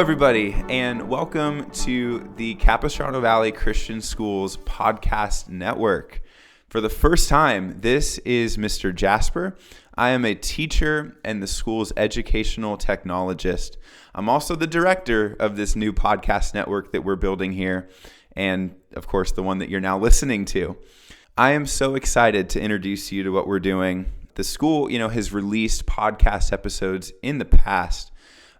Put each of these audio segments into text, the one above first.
everybody, and welcome to the Capistrano Valley Christian Schools podcast network. For the first time, this is Mr. Jasper. I am a teacher and the school's educational technologist. I'm also the director of this new podcast network that we're building here, and of course, the one that you're now listening to. I am so excited to introduce you to what we're doing. The school, has released podcast episodes in the past.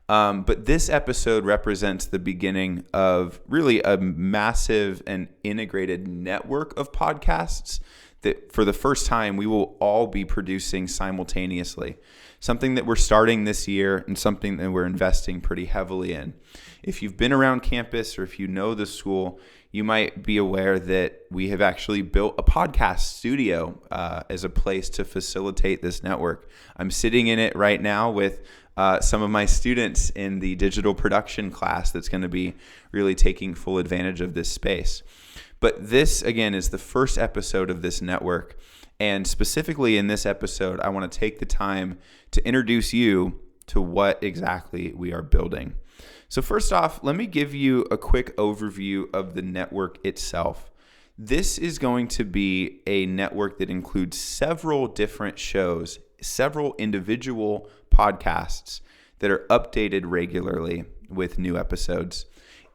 But this episode represents the beginning of really a massive and integrated network of podcasts that for the first time we will all be producing simultaneously. Something that we're starting this year and something that we're investing pretty heavily in. If you've been around campus or if you know the school, you might be aware that we have actually built a podcast studio as a place to facilitate this network. I'm sitting in it right now with some of my students in the digital production class that's going to be really taking full advantage of this space. But this, again, is the first episode of this network. And specifically in this episode, I want to take the time to introduce you to what exactly we are building. So first off, let me give you a quick overview of the network itself. This is going to be a network that includes several different shows, several individual podcasts that are updated regularly with new episodes.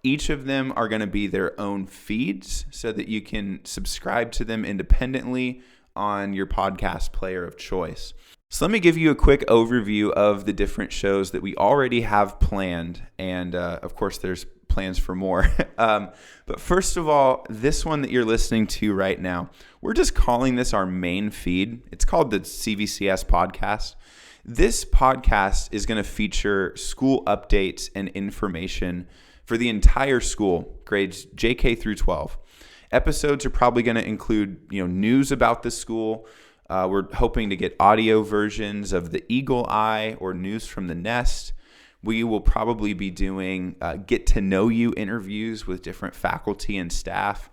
Each of them are going to be their own feeds so that you can subscribe to them independently on your podcast player of choice. So let me give you a quick overview of the different shows that we already have planned. And of course, there's plans for more. But first of all, this one that you're listening to right now, we're just calling this our main feed. It's called the CVCS podcast. This podcast is going to feature school updates and information for the entire school, grades JK through 12. Episodes are probably going to include, news about the school. We're hoping to get audio versions of the Eagle Eye or news from the Nest. We will probably be doing get to know you interviews with different faculty and staff.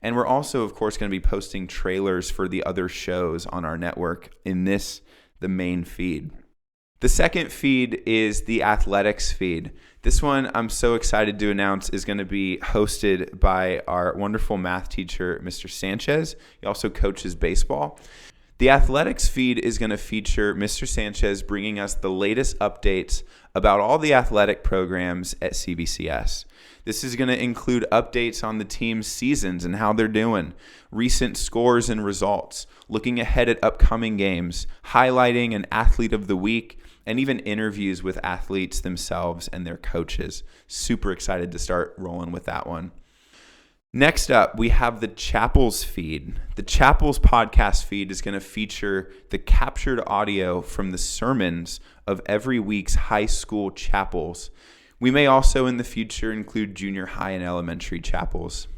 And we're also, of course, going to be posting trailers for the other shows on our network in the main feed. The second feed is the athletics feed. This one I'm so excited to announce is going to be hosted by our wonderful math teacher, Mr. Sanchez. He also coaches baseball. The athletics feed is going to feature Mr. Sanchez bringing us the latest updates about all the athletic programs at CVCS. This is going to include updates on the team's seasons and how they're doing, recent scores and results, looking ahead at upcoming games, highlighting an athlete of the week, and even interviews with athletes themselves and their coaches. Super excited to start rolling with that one. Next up, we have the Chapels feed. The Chapels podcast feed is going to feature the captured audio from the sermons of every week's high school chapels. We may also in the future include junior high and elementary chapels.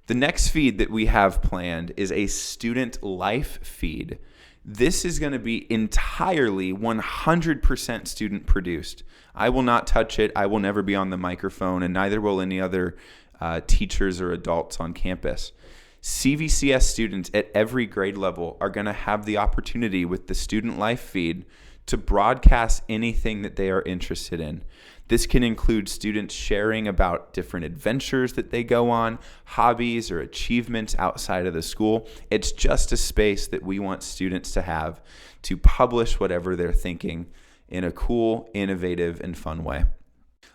The next feed that we have planned is a student life feed. This is going to be entirely 100% student produced. I will not touch it. I will never be on the microphone, and neither will any other teachers or adults on campus. CVCS students at every grade level are going to have the opportunity with the student life feed to broadcast anything that they are interested in. This can include students sharing about different adventures that they go on, hobbies or achievements outside of the school. It's just a space that we want students to have to publish whatever they're thinking in a cool, innovative, and fun way.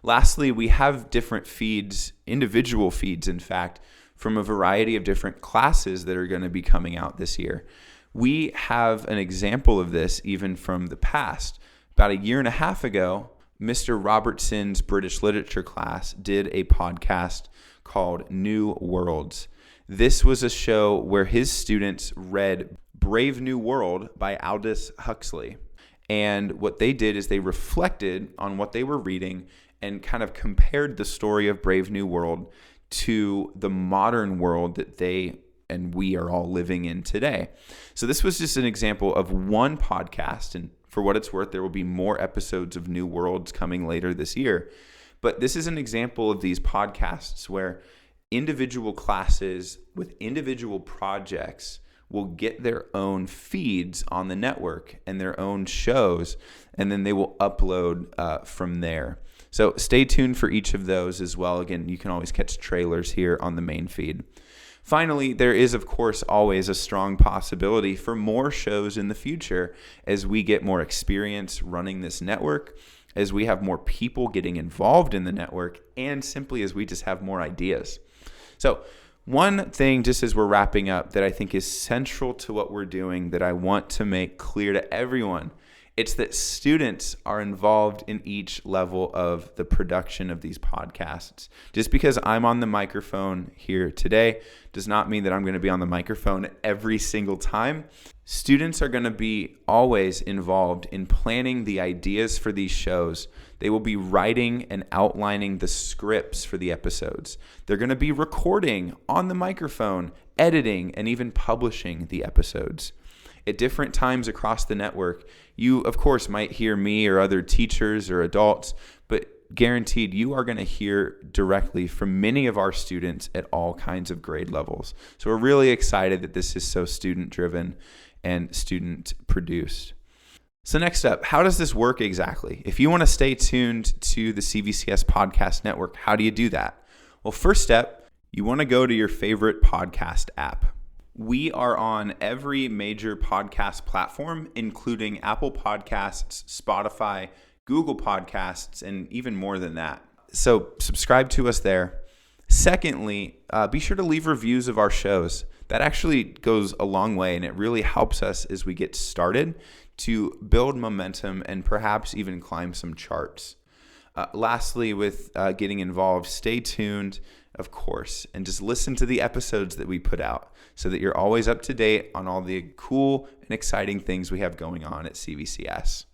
Lastly, we have different feeds, individual feeds, in fact, from a variety of different classes that are going to be coming out this year. We have an example of this even from the past. About a year and a half ago, Mr. Robertson's British literature class did a podcast called New Worlds. This was a show where his students read Brave New World by Aldous Huxley. And what they did is they reflected on what they were reading and kind of compared the story of Brave New World to the modern world that they and we are all living in today. So this was just an example of one podcast, and for what it's worth, there will be more episodes of New Worlds coming later this year. But this is an example of these podcasts where individual classes with individual projects will get their own feeds on the network and their own shows, and then they will upload from there. So stay tuned for each of those as well. Again, you can always catch trailers here on the main feed. Finally, there is, of course, always a strong possibility for more shows in the future as we get more experience running this network, as we have more people getting involved in the network, and simply as we just have more ideas. So one thing, just as we're wrapping up, that I think is central to what we're doing that I want to make clear to everyone, it's that students are involved in each level of the production of these podcasts. Just because I'm on the microphone here today does not mean that I'm going to be on the microphone every single time. Students are going to be always involved in planning the ideas for these shows. They will be writing and outlining the scripts for the episodes. They're going to be recording on the microphone, editing, and even publishing the episodes. At different times across the network, you, of course, might hear me or other teachers or adults, but guaranteed you are going to hear directly from many of our students at all kinds of grade levels. So we're really excited that this is so student-driven and student-produced. So next up, how does this work exactly? If you want to stay tuned to the CVCS Podcast Network, how do you do that? Well, first step, you want to go to your favorite podcast app. We are on every major podcast platform, including Apple Podcasts, Spotify, Google Podcasts, and even more than that. So subscribe to us there. Secondly, be sure to leave reviews of our shows. That actually goes a long way, and it really helps us as we get started to build momentum and perhaps even climb some charts. Lastly, with getting involved, stay tuned, of course, and just listen to the episodes that we put out so that you're always up to date on all the cool and exciting things we have going on at CVCS.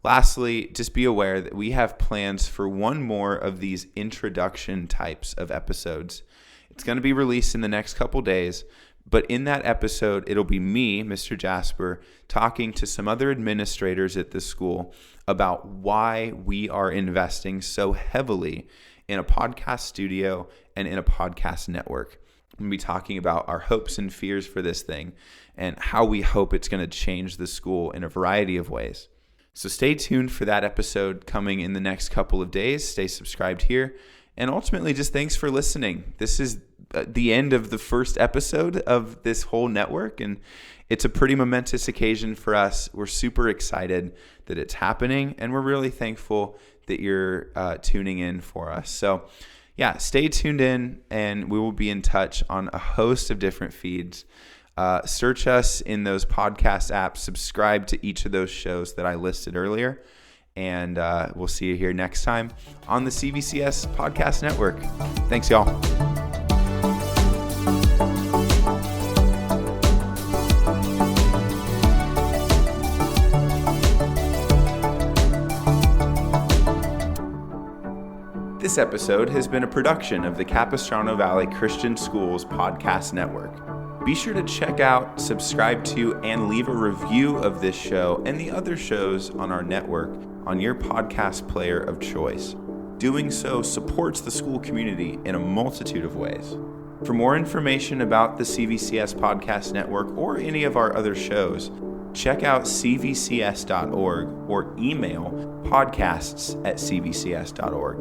Lastly, just be aware that we have plans for one more of these introduction types of episodes. It's going to be released in the next couple days, but in that episode, it'll be me, Mr. Jasper, talking to some other administrators at the school about why we are investing so heavily in a podcast studio and in a podcast network. We'll be talking about our hopes and fears for this thing and how we hope it's going to change the school in a variety of ways. So stay tuned for that episode coming in the next couple of days. Stay subscribed here. And ultimately, just thanks for listening. This is the end of the first episode of this whole network, and it's a pretty momentous occasion for us. We're super excited that it's happening, and we're really thankful that you're tuning in for us. So yeah, stay tuned in, and we will be in touch on a host of different feeds. Search us in those podcast apps, subscribe to each of those shows that I listed earlier, and we'll see you here next time on the CVCS Podcast Network. Thanks, y'all. This episode has been a production of the Capistrano Valley Christian Schools Podcast Network. Be sure to check out, subscribe to, and leave a review of this show and the other shows on our network on your podcast player of choice. Doing so supports the school community in a multitude of ways. For more information about the CVCS Podcast Network or any of our other shows, check out cvcs.org or email podcasts@cvcs.org.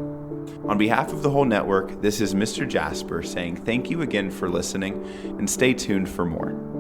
On behalf of the whole network, this is Mr. Jasper saying thank you again for listening, and stay tuned for more.